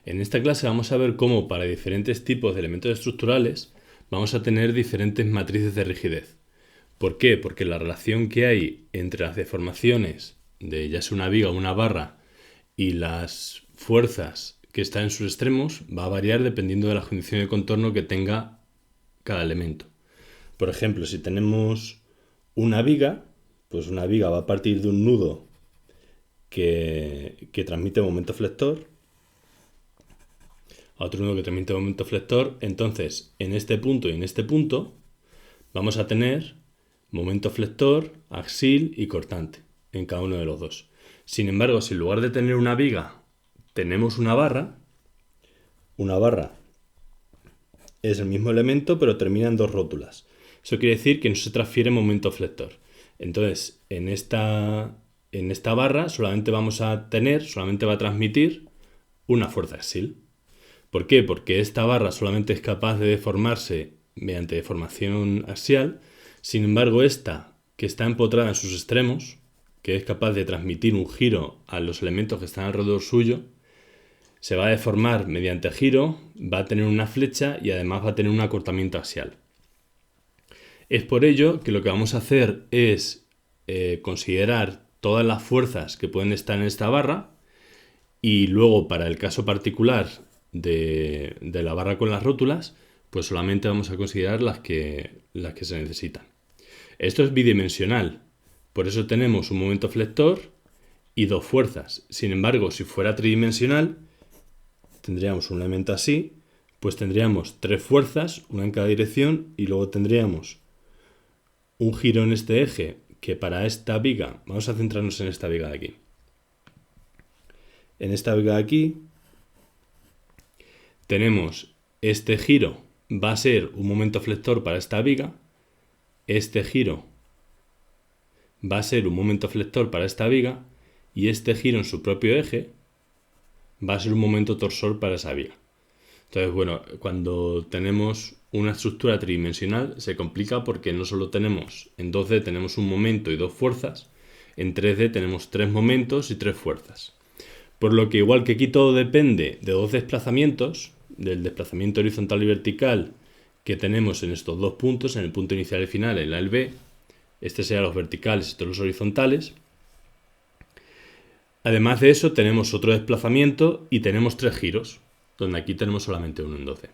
En esta clase vamos a ver cómo para diferentes tipos de elementos estructurales vamos a tener diferentes matrices de rigidez. ¿Por qué? Porque la relación que hay entre las deformaciones de ya sea una viga o una barra y las fuerzas que están en sus extremos va a variar dependiendo de la condición de contorno que tenga cada elemento. Por ejemplo, si tenemos una viga, pues una viga va a partir de un nudo que transmite momento flector a otro nudo que transmite momento flector. Entonces, en este punto y en este punto vamos a tener momento flector, axil y cortante en cada uno de los dos. Sin embargo, si en lugar de tener una viga tenemos una barra es el mismo elemento pero termina en dos rótulas. Eso quiere decir que no se transfiere momento flector. Entonces, en esta barra solamente va a transmitir una fuerza axil. ¿Por qué? Porque esta barra solamente es capaz de deformarse mediante deformación axial. Sin embargo, esta, que está empotrada en sus extremos, que es capaz de transmitir un giro a los elementos que están alrededor suyo, se va a deformar mediante giro, va a tener una flecha y además va a tener un acortamiento axial. Es por ello que lo que vamos a hacer es considerar todas las fuerzas que pueden estar en esta barra y luego, para el caso particular de la barra con las rótulas, pues solamente vamos a considerar las que se necesitan. Esto es bidimensional, por eso tenemos un momento flector y dos fuerzas. Sin embargo, si fuera tridimensional, tendríamos un elemento así, pues tendríamos tres fuerzas, una en cada dirección, y luego tendríamos un giro en este eje que para esta viga, vamos a centrarnos en esta viga de aquí. En esta viga de aquí tenemos este giro, va a ser un momento flector para esta viga, este giro va a ser un momento flector para esta viga y este giro en su propio eje va a ser un momento torsor para esa viga. Entonces, bueno, cuando tenemos una estructura tridimensional se complica porque no solo tenemos, en 2D tenemos un momento y dos fuerzas, en 3D tenemos tres momentos y tres fuerzas. Por lo que igual que aquí todo depende de dos desplazamientos, del desplazamiento horizontal y vertical que tenemos en estos dos puntos, en el punto inicial y final, en la el B, este serían los verticales y estos los horizontales. Además de eso tenemos otro desplazamiento y tenemos tres giros, donde aquí tenemos solamente uno en 12.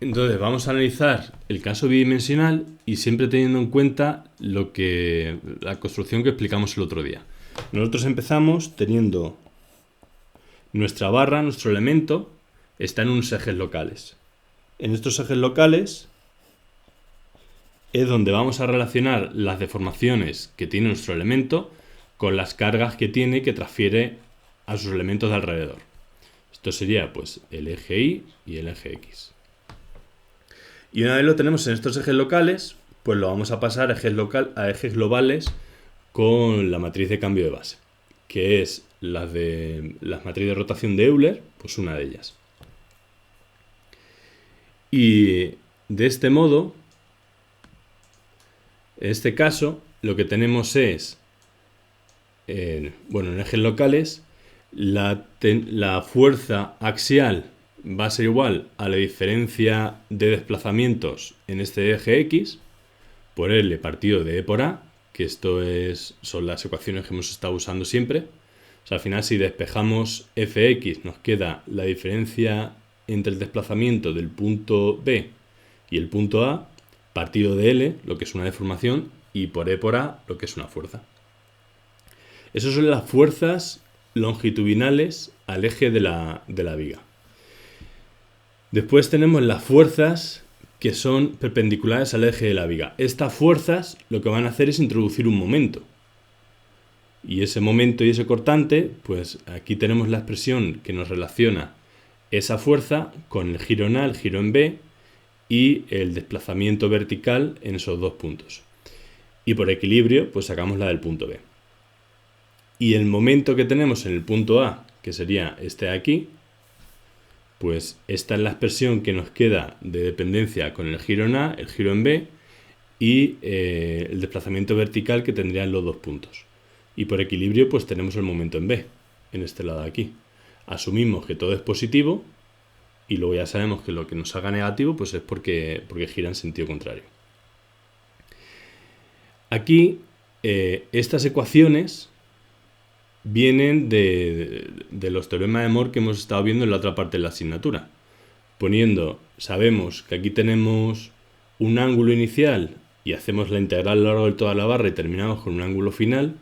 Entonces vamos a analizar el caso bidimensional y siempre teniendo en cuenta la construcción que explicamos el otro día. Nosotros empezamos teniendo nuestra barra, nuestro elemento, está en unos ejes locales. En estos ejes locales es donde vamos a relacionar las deformaciones que tiene nuestro elemento con las cargas que tiene y que transfiere a sus elementos de alrededor. Esto sería pues el eje Y y el eje X. Y una vez lo tenemos en estos ejes locales, pues lo vamos a pasar a ejes globales con la matriz de cambio de base, que es las matrices de rotación de Euler, pues una de ellas. Y de este modo, en este caso, lo que tenemos es, en ejes locales, la fuerza axial va a ser igual a la diferencia de desplazamientos en este eje X por L partido de E por A, que son las ecuaciones que hemos estado usando siempre. O sea, al final, si despejamos Fx, nos queda la diferencia entre el desplazamiento del punto B y el punto A, partido de L, lo que es una deformación, y por E por A, lo que es una fuerza. Esas son las fuerzas longitudinales al eje de la viga. Después tenemos las fuerzas que son perpendiculares al eje de la viga. Estas fuerzas lo que van a hacer es introducir un momento. Y ese momento y ese cortante, pues aquí tenemos la expresión que nos relaciona esa fuerza con el giro en A, el giro en B y el desplazamiento vertical en esos dos puntos. Y por equilibrio, pues sacamos la del punto B. Y el momento que tenemos en el punto A, que sería este de aquí, pues esta es la expresión que nos queda de dependencia con el giro en A, el giro en B y el desplazamiento vertical que tendrían los dos puntos. Y por equilibrio pues tenemos el momento en B. en este lado de aquí. Asumimos que todo es positivo y luego ya sabemos que lo que nos haga negativo pues es porque gira en sentido contrario. Aquí estas ecuaciones vienen de los teoremas de Moore que hemos estado viendo en la otra parte de la asignatura. Sabemos que aquí tenemos un ángulo inicial y hacemos la integral a lo largo de toda la barra y terminamos con un ángulo final.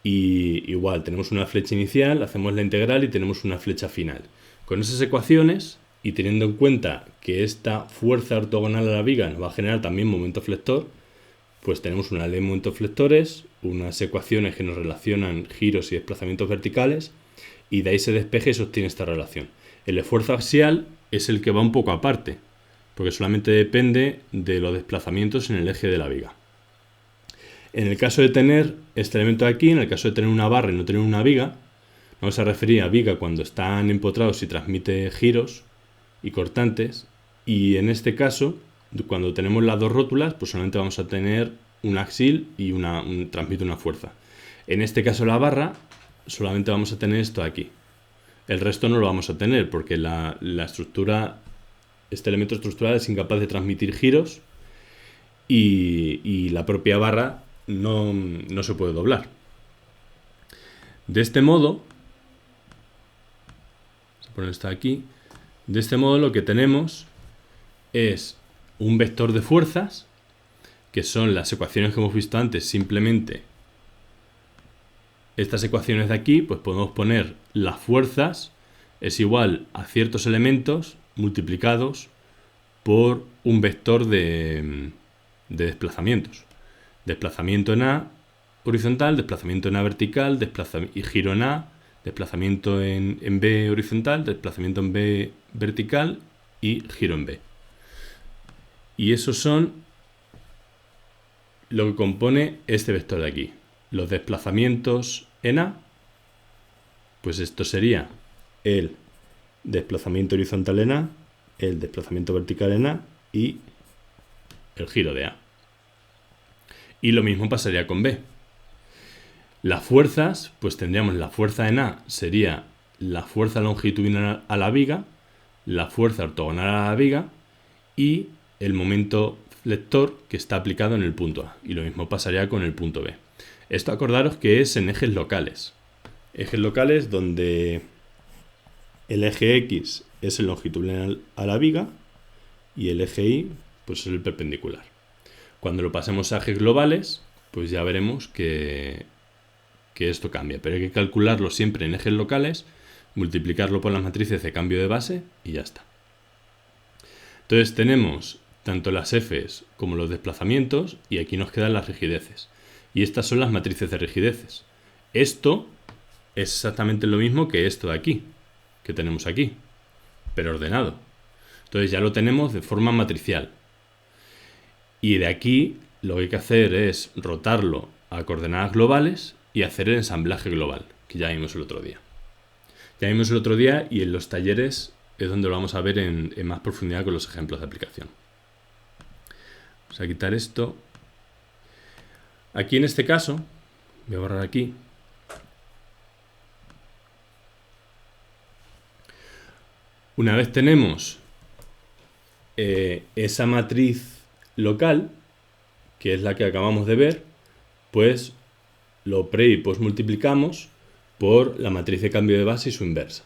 Y igual, tenemos una flecha inicial, hacemos la integral y tenemos una flecha final. Con esas ecuaciones, y teniendo en cuenta que esta fuerza ortogonal a la viga nos va a generar también momento flector, pues tenemos una ley de momentos flectores, unas ecuaciones que nos relacionan giros y desplazamientos verticales, y de ahí se despeja y se obtiene esta relación. El esfuerzo axial es el que va un poco aparte, porque solamente depende de los desplazamientos en el eje de la viga. En el caso de tener este elemento de aquí, en el caso de tener una barra y no tener una viga, vamos a referir a viga cuando están empotrados y transmite giros y cortantes, y en este caso, cuando tenemos las dos rótulas, pues solamente vamos a tener un axil y transmite una fuerza. En este caso la barra, solamente vamos a tener esto de aquí. El resto no lo vamos a tener porque la estructura, este elemento estructural es incapaz de transmitir giros y la propia barra no se puede doblar. De este modo, vamos a poner esto aquí, de este modo lo que tenemos es un vector de fuerzas, que son las ecuaciones que hemos visto antes, simplemente estas ecuaciones de aquí, pues podemos poner las fuerzas es igual a ciertos elementos multiplicados por un vector de desplazamientos. Desplazamiento en A horizontal, desplazamiento en A vertical, y giro en A, desplazamiento en B horizontal, desplazamiento en B vertical y giro en B. Y esos son lo que compone este vector de aquí. Los desplazamientos en A, pues esto sería el desplazamiento horizontal en A, el desplazamiento vertical en A y el giro de A. Y lo mismo pasaría con B. Las fuerzas, pues tendríamos la fuerza en A sería la fuerza longitudinal a la viga, la fuerza ortogonal a la viga y el momento flector que está aplicado en el punto A. Y lo mismo pasaría con el punto B. Esto acordaros que es en ejes locales. Ejes locales donde el eje X es el longitudinal a la viga y el eje Y pues es el perpendicular. Cuando lo pasemos a ejes globales, pues ya veremos que esto cambia. Pero hay que calcularlo siempre en ejes locales, multiplicarlo por las matrices de cambio de base y ya está. Entonces tenemos tanto las Fs como los desplazamientos y aquí nos quedan las rigideces. Y estas son las matrices de rigideces. Esto es exactamente lo mismo que esto de aquí, que tenemos aquí, pero ordenado. Entonces ya lo tenemos de forma matricial. Y de aquí lo que hay que hacer es rotarlo a coordenadas globales y hacer el ensamblaje global, que ya vimos el otro día. Ya vimos el otro día y en los talleres es donde lo vamos a ver en más profundidad con los ejemplos de aplicación. Vamos a quitar esto. Aquí en este caso, voy a borrar aquí. Una vez tenemos esa matriz local, que es la que acabamos de ver, pues lo pre y post multiplicamos por la matriz de cambio de base y su inversa.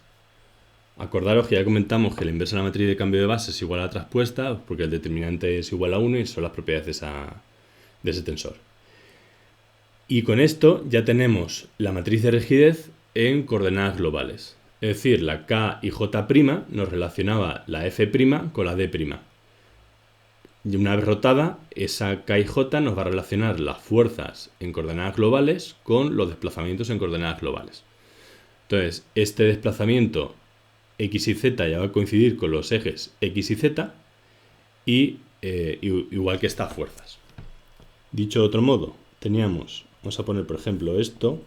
Acordaros que ya comentamos que la inversa de la matriz de cambio de base es igual a la traspuesta, porque el determinante es igual a 1 y son las propiedades de ese tensor. Y con esto ya tenemos la matriz de rigidez en coordenadas globales. Es decir, la K y J' nos relacionaba la F' con la D'. Y una vez rotada, esa K y J nos va a relacionar las fuerzas en coordenadas globales con los desplazamientos en coordenadas globales. Entonces, este desplazamiento X y Z ya va a coincidir con los ejes X y Z y igual que estas fuerzas. Dicho de otro modo, teníamos, vamos a poner por ejemplo esto,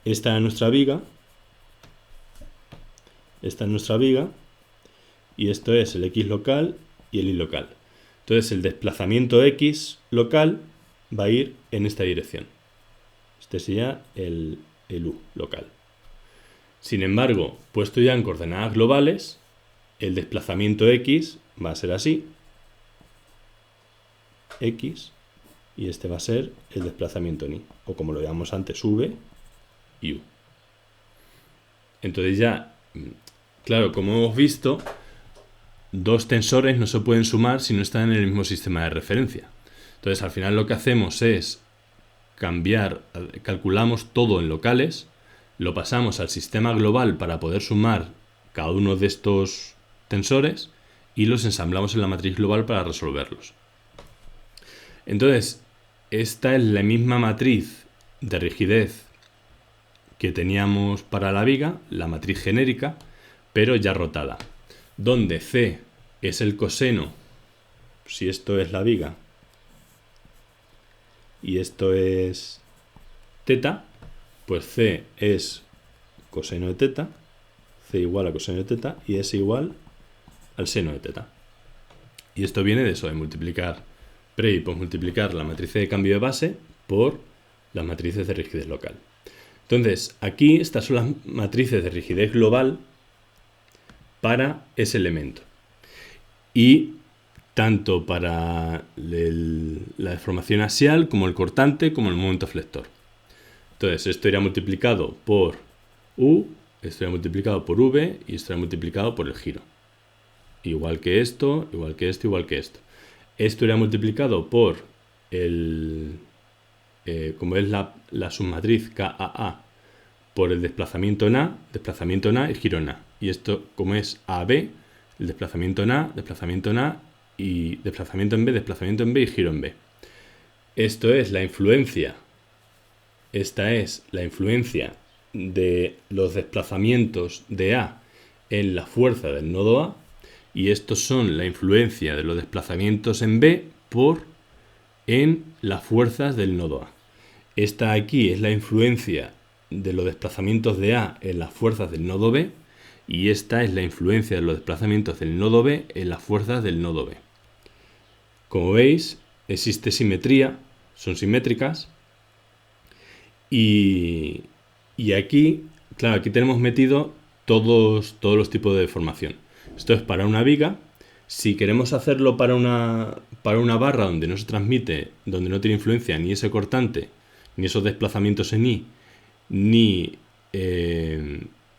esta es nuestra viga, y esto es el X local y el Y local. Entonces el desplazamiento X local va a ir en esta dirección. Este sería el el U local. Sin embargo, puesto ya en coordenadas globales, el desplazamiento X va a ser así, X, y este va a ser el desplazamiento en Y, o como lo llamamos antes, V y U. Entonces ya, claro, como hemos visto, dos tensores no se pueden sumar si no están en el mismo sistema de referencia. Entonces al final lo que hacemos es calculamos todo en locales, lo pasamos al sistema global para poder sumar cada uno de estos tensores y los ensamblamos en la matriz global para resolverlos. Entonces, esta es la misma matriz de rigidez que teníamos para la viga, la matriz genérica, pero ya rotada, donde C es el coseno, si esto es la viga, y esto es teta, pues C es coseno de teta, C igual a coseno de teta, y S igual al seno de teta. Y esto viene de eso, de multiplicar pre y postmultiplicar la matriz de cambio de base por las matrices de rigidez local. Entonces, aquí estas son las matrices de rigidez global para ese elemento. Y tanto para la deformación axial como el cortante como el momento flector. Entonces, esto irá multiplicado por U, esto irá multiplicado por V y esto irá multiplicado por el giro. Igual que esto, igual que esto, igual que esto. Esto irá multiplicado por como es la submatriz KAA, por el desplazamiento en A y giro en A. Y esto, como es AB, el desplazamiento en A y desplazamiento en B y giro en B. Esto es la influencia. Esta es la influencia de los desplazamientos de A en la fuerza del nodo A. Y estos son la influencia de los desplazamientos en B en las fuerzas del nodo A. Esta aquí es la influencia de los desplazamientos de A en las fuerzas del nodo B. Y esta es la influencia de los desplazamientos del nodo B en las fuerzas del nodo B. Como veis, existe simetría, son simétricas. Y aquí, claro, aquí tenemos metido todos los tipos de deformación. Esto es para una viga. Si queremos hacerlo para una barra donde no se transmite, donde no tiene influencia ni ese cortante, ni esos desplazamientos en I, ni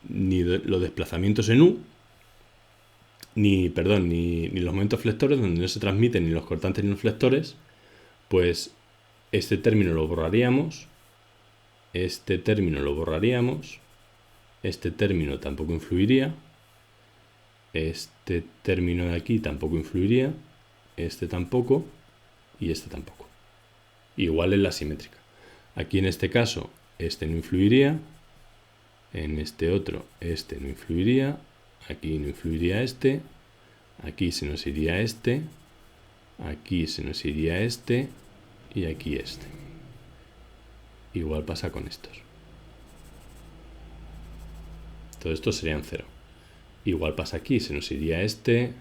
los desplazamientos en U, ni los momentos flectores, donde no se transmiten ni los cortantes ni los flectores, pues este término lo borraríamos, este término lo borraríamos, este término tampoco influiría, este término de aquí tampoco influiría, este tampoco y este tampoco. Igual es la simétrica. Aquí en este caso este no influiría, en este otro este no influiría, aquí no influiría este, aquí se nos iría este, aquí se nos iría este y aquí este. Igual pasa con estos. Todo esto serían 0. Igual pasa aquí, se nos iría este,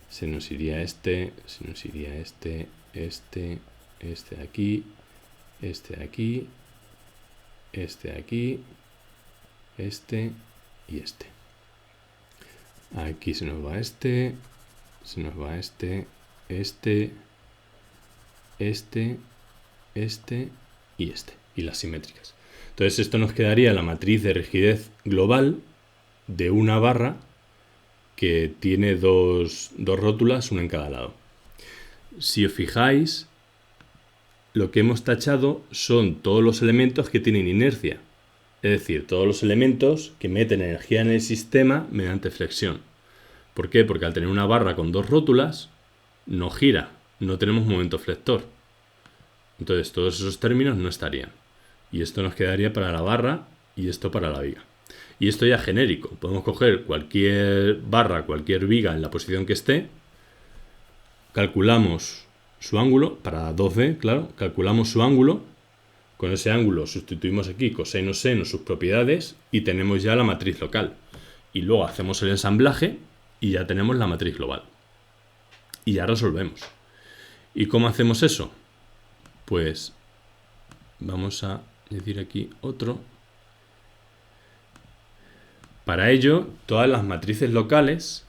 se nos iría este, se nos iría este, este de aquí, este de aquí, este de aquí, este y este. Aquí se nos va este, se nos va este, este y este. Y las simétricas. Entonces esto nos quedaría la matriz de rigidez global de una barra que tiene dos rótulas, una en cada lado. Si os fijáis, lo que hemos tachado son todos los elementos que tienen inercia. Es decir, todos los elementos que meten energía en el sistema mediante flexión. ¿Por qué? Porque al tener una barra con dos rótulas, no gira, no tenemos momento flector. Entonces todos esos términos no estarían. Y esto nos quedaría para la barra y esto para la viga. Y esto ya genérico. Podemos coger cualquier barra, cualquier viga en la posición que esté. Calculamos su ángulo, para 2D, claro. Calculamos su ángulo. Con ese ángulo sustituimos aquí coseno, seno, sus propiedades y tenemos ya la matriz local. Y luego hacemos el ensamblaje y ya tenemos la matriz global. Y ya resolvemos. ¿Y cómo hacemos eso? Pues vamos a decir aquí otro. Para ello, todas las matrices locales,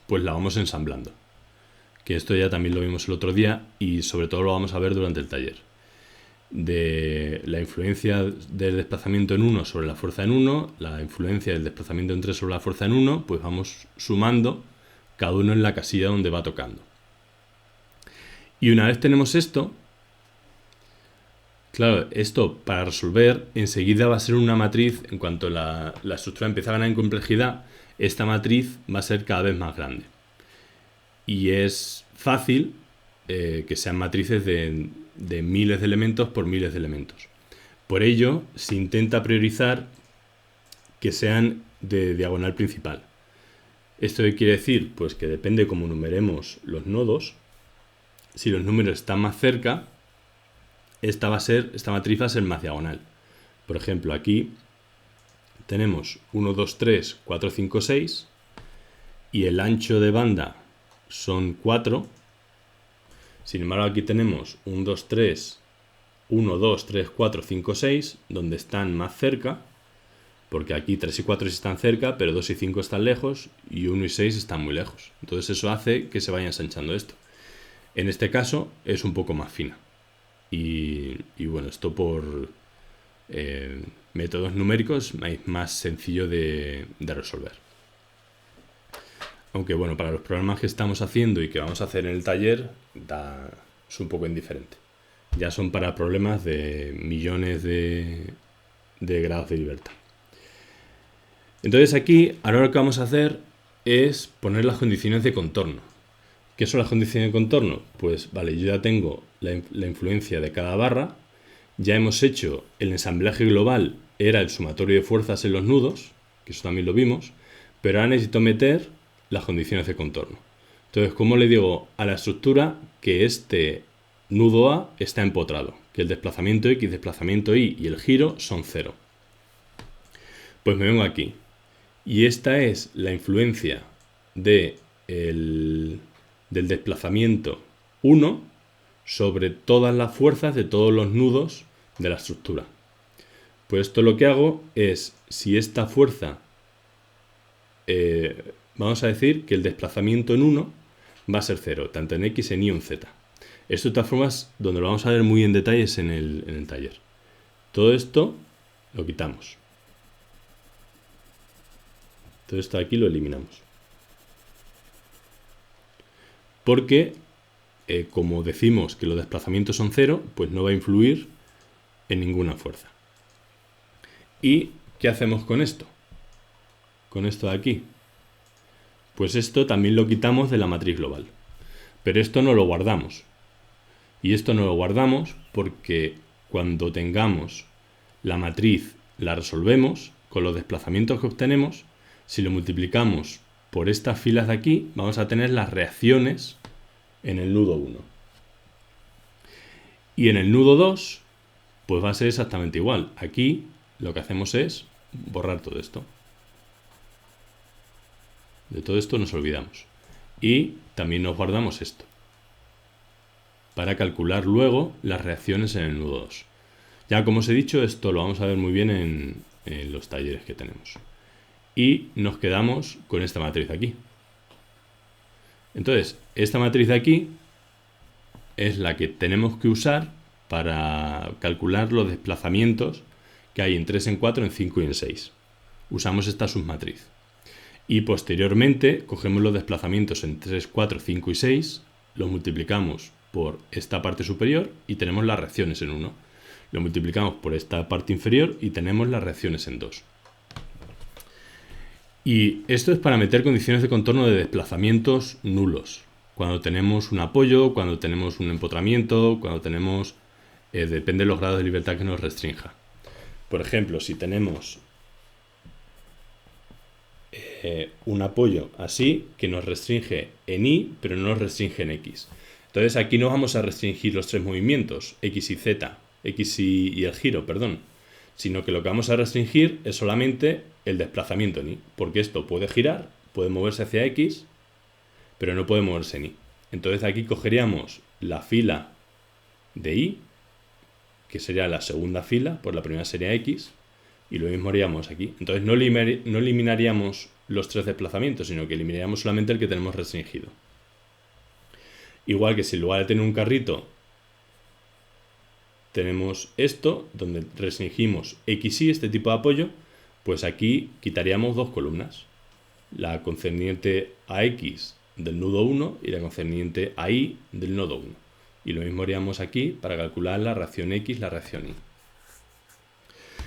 pues la vamos ensamblando. Que esto ya también lo vimos el otro día y sobre todo lo vamos a ver durante el taller. De la influencia del desplazamiento en 1 sobre la fuerza en 1, la influencia del desplazamiento en 3 sobre la fuerza en 1, pues vamos sumando cada uno en la casilla donde va tocando. Y una vez tenemos esto, claro, esto para resolver enseguida va a ser una matriz, en cuanto la estructura empieza a ganar en complejidad, esta matriz va a ser cada vez más grande. Y es fácil que sean matrices de miles de elementos por miles de elementos. Por ello, se intenta priorizar que sean de diagonal principal. ¿Esto qué quiere decir? Pues que depende cómo numeremos los nodos. Si los números están más cerca, esta matriz va a ser más diagonal. Por ejemplo, aquí tenemos 1, 2, 3, 4, 5, 6 y el ancho de banda son 4. Sin embargo, aquí tenemos 1, 2, 3, 1, 2, 3, 4, 5, 6, donde están más cerca, porque aquí 3 y 4 sí están cerca, pero 2 y 5 están lejos y 1 y 6 están muy lejos. Entonces eso hace que se vaya ensanchando esto. En este caso es un poco más fina. Y bueno, esto por métodos numéricos es más sencillo de resolver. Aunque bueno, para los programas que estamos haciendo y que vamos a hacer en el taller, es un poco indiferente. Ya son para problemas de millones de grados de libertad. Entonces aquí, ahora lo que vamos a hacer es poner las condiciones de contorno. ¿Qué son las condiciones de contorno? Pues vale, yo ya tengo la influencia de cada barra, ya hemos hecho el ensamblaje global, era el sumatorio de fuerzas en los nudos, que eso también lo vimos, pero ahora necesito meter las condiciones de contorno. Entonces, ¿cómo le digo a la estructura que este nudo A está empotrado? Que el desplazamiento X, desplazamiento Y y el giro son 0. Pues me vengo aquí. Y esta es la influencia del desplazamiento 1 sobre todas las fuerzas de todos los nudos de la estructura. Pues esto lo que hago es, si esta fuerza, vamos a decir que el desplazamiento en 1 va a ser 0, tanto en X, en Y o en Z. Esto de todas formas, donde lo vamos a ver muy en detalles en el taller. Todo esto lo quitamos. Todo esto de aquí lo eliminamos. Porque, como decimos que los desplazamientos son 0, pues no va a influir en ninguna fuerza. ¿Y qué hacemos con esto? Con esto de aquí. Pues esto también lo quitamos de la matriz global. Pero esto no lo guardamos. Y esto no lo guardamos porque cuando tengamos la matriz, la resolvemos con los desplazamientos que obtenemos. Si lo multiplicamos por estas filas de aquí, vamos a tener las reacciones en el nudo 1. Y en el nudo 2, pues va a ser exactamente igual. Aquí lo que hacemos es borrar todo esto. De todo esto nos olvidamos. Y también nos guardamos esto, para calcular luego las reacciones en el nudo 2. Ya como os he dicho, esto lo vamos a ver muy bien en los talleres que tenemos. Y nos quedamos con esta matriz aquí. Entonces, esta matriz de aquí es la que tenemos que usar para calcular los desplazamientos que hay en 3, en 4, en 5 y en 6. Usamos esta submatriz. Y posteriormente cogemos los desplazamientos en 3, 4, 5 y 6, los multiplicamos por esta parte superior y tenemos las reacciones en 1. Lo multiplicamos por esta parte inferior y tenemos las reacciones en 2. Y esto es para meter condiciones de contorno de desplazamientos nulos. Cuando tenemos un apoyo, cuando tenemos un empotramiento, cuando tenemos... depende de los grados de libertad que nos restrinja. Por ejemplo, si tenemos un apoyo así, que nos restringe en Y, pero no nos restringe en X. Entonces aquí no vamos a restringir los tres movimientos, X y Z, X y el giro, perdón, sino que lo que vamos a restringir es solamente el desplazamiento en Y, porque esto puede girar, puede moverse hacia X, pero no puede moverse en Y. Entonces aquí cogeríamos la fila de Y que sería la segunda fila, pues la primera sería X, y lo mismo haríamos aquí. Entonces no eliminaríamos los 3 desplazamientos, sino que eliminaríamos solamente el que tenemos restringido. Igual que si en lugar de tener un carrito tenemos esto, donde restringimos X y este tipo de apoyo, pues aquí quitaríamos 2 columnas. La concerniente a X del nodo 1 y la concerniente a Y del nodo 1. Y lo mismo haríamos aquí para calcular la reacción X, la reacción Y.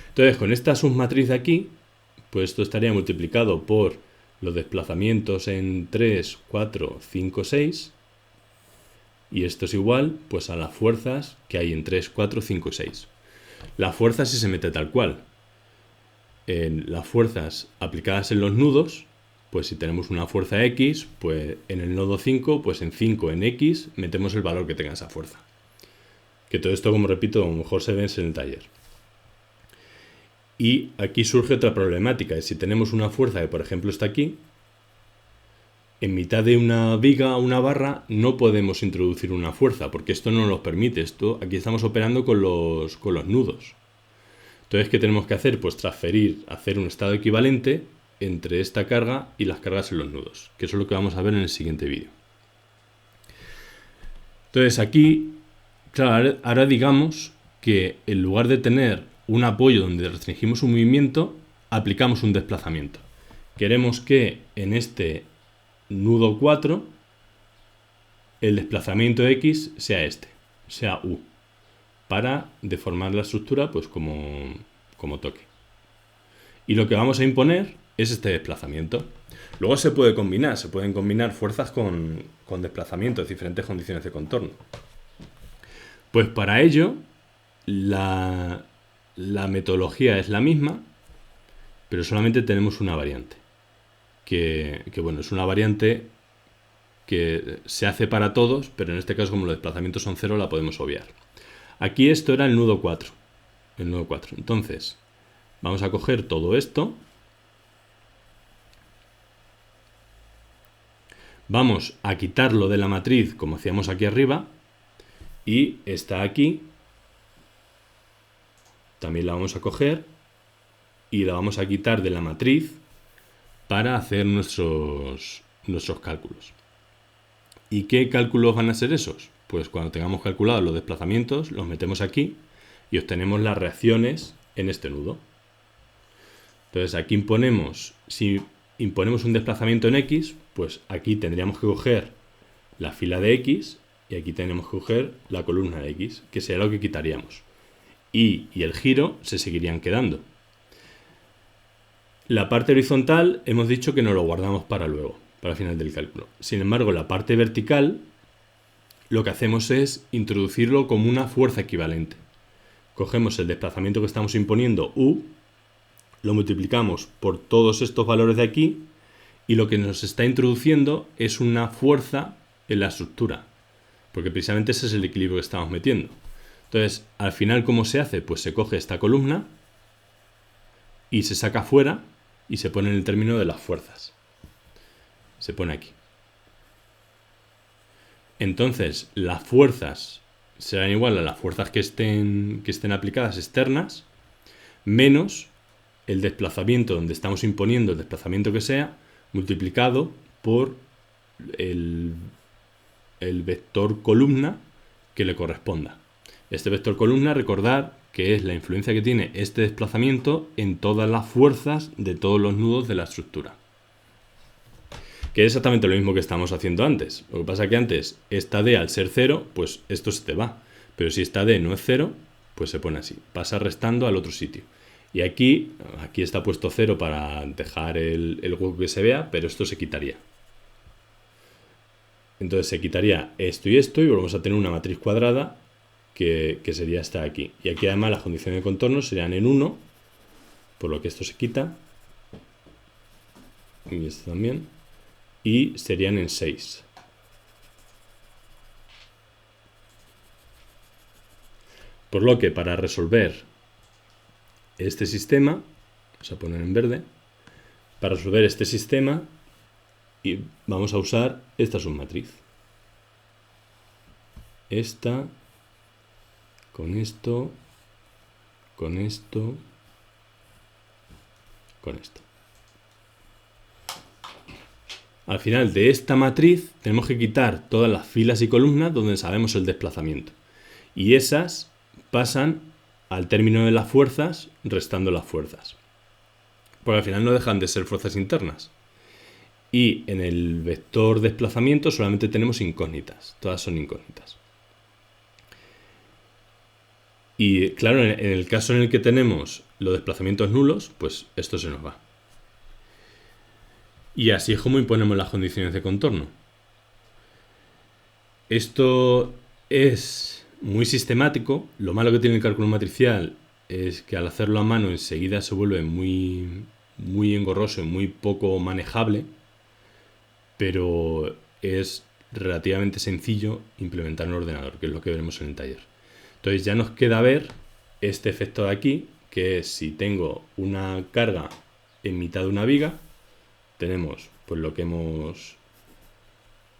Entonces, con esta submatriz de aquí, pues esto estaría multiplicado por los desplazamientos en 3, 4, 5, 6. Y esto es igual pues a las fuerzas que hay en 3, 4, 5 y 6. La fuerza sí se mete tal cual. En las fuerzas aplicadas en los nudos, pues si tenemos una fuerza X, pues en el nodo 5, pues en 5 en X metemos el valor que tenga esa fuerza. Que todo esto, como repito, a lo mejor se ve en el taller. Y aquí surge otra problemática, es si tenemos una fuerza que por ejemplo está aquí, en mitad de una viga o una barra no podemos introducir una fuerza, porque esto no nos lo permite. Aquí estamos operando con los nudos. Entonces, ¿qué tenemos que hacer? Pues hacer un estado equivalente entre esta carga y las cargas en los nudos, que eso es lo que vamos a ver en el siguiente vídeo. Entonces, aquí, claro, ahora digamos que en lugar de tener un apoyo donde restringimos un movimiento, aplicamos un desplazamiento. Queremos que en este nudo 4 el desplazamiento X sea sea U, para deformar la estructura pues como toque. Y lo que vamos a imponer es este desplazamiento. Luego se pueden combinar fuerzas con desplazamientos, diferentes condiciones de contorno. Pues para ello la metodología es la misma, pero solamente tenemos una variante. Que bueno, es una variante que se hace para todos, pero en este caso, como los desplazamientos son 0, la podemos obviar. Aquí esto era el nudo 4. Entonces, vamos a coger todo esto. Vamos a quitarlo de la matriz, como hacíamos aquí arriba. Y esta aquí también la vamos a coger y la vamos a quitar de la matriz para hacer nuestros cálculos. ¿Y qué cálculos van a ser esos? Pues cuando tengamos calculados los desplazamientos, los metemos aquí y obtenemos las reacciones en este nudo. Entonces aquí si imponemos un desplazamiento en X, pues aquí tendríamos que coger la fila de X y aquí tenemos que coger la columna de X, que sería lo que quitaríamos. Y el giro se seguirían quedando. La parte horizontal hemos dicho que nos lo guardamos para luego, para el final del cálculo. Sin embargo, la parte vertical lo que hacemos es introducirlo como una fuerza equivalente. Cogemos el desplazamiento que estamos imponiendo, U, lo multiplicamos por todos estos valores de aquí y lo que nos está introduciendo es una fuerza en la estructura, porque precisamente ese es el equilibrio que estamos metiendo. Entonces, al final, ¿cómo se hace? Pues se coge esta columna y se saca fuera y se pone en el término de las fuerzas. Se pone aquí. Entonces, las fuerzas serán igual a las fuerzas que estén aplicadas externas, menos el desplazamiento donde estamos imponiendo el desplazamiento que sea, multiplicado por el vector columna que le corresponda. Este vector columna, recordar que es la influencia que tiene este desplazamiento en todas las fuerzas de todos los nudos de la estructura. Que es exactamente lo mismo que estamos haciendo antes. Lo que pasa es que antes esta D al ser 0, pues esto se te va. Pero si esta D no es 0, pues se pone así. Pasa restando al otro sitio. Y aquí está puesto 0 para dejar el hueco que se vea, pero esto se quitaría. Entonces se quitaría esto y volvemos a tener una matriz cuadrada que sería esta de aquí. Y aquí además las condiciones de contorno serían en 1, por lo que esto se quita. Y esto también. Y serían en 6. Por lo que para resolver este sistema, vamos a poner en verde, para resolver este sistema vamos a usar esta submatriz. Esta con esto con esto, con esto. Al final de esta matriz tenemos que quitar todas las filas y columnas donde sabemos el desplazamiento. Y esas pasan al término de las fuerzas restando las fuerzas. Porque al final no dejan de ser fuerzas internas. Y en el vector desplazamiento solamente tenemos incógnitas. Todas son incógnitas. Y claro, en el caso en el que tenemos los desplazamientos nulos, pues esto se nos va. Y así es como imponemos las condiciones de contorno. Esto es muy sistemático. Lo malo que tiene el cálculo matricial es que al hacerlo a mano enseguida se vuelve muy engorroso y muy poco manejable, pero es relativamente sencillo implementar en el ordenador, que es lo que veremos en el taller. Entonces ya nos queda ver este efecto de aquí, que es si tengo una carga en mitad de una viga, tenemos pues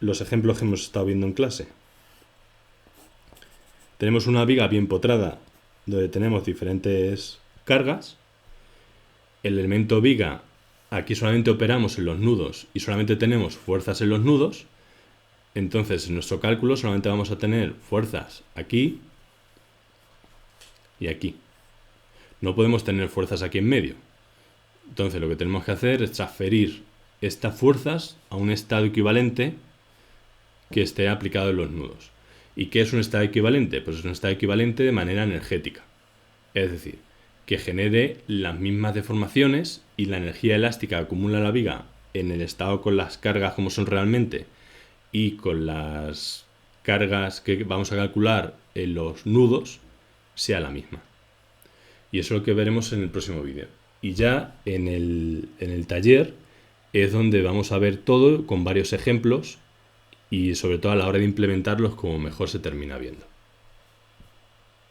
los ejemplos que hemos estado viendo en clase. Tenemos una viga bien potrada donde tenemos diferentes cargas. El elemento viga, aquí solamente operamos en los nudos y solamente tenemos fuerzas en los nudos. Entonces en nuestro cálculo solamente vamos a tener fuerzas aquí y aquí. No podemos tener fuerzas aquí en medio. Entonces lo que tenemos que hacer es transferir estas fuerzas a un estado equivalente que esté aplicado en los nudos. ¿Y qué es un estado equivalente? Pues es un estado equivalente de manera energética. Es decir, que genere las mismas deformaciones y la energía elástica que acumula la viga en el estado con las cargas como son realmente y con las cargas que vamos a calcular en los nudos sea la misma. Y eso es lo que veremos en el próximo vídeo. Y ya en el taller es donde vamos a ver todo con varios ejemplos y sobre todo a la hora de implementarlos como mejor se termina viendo.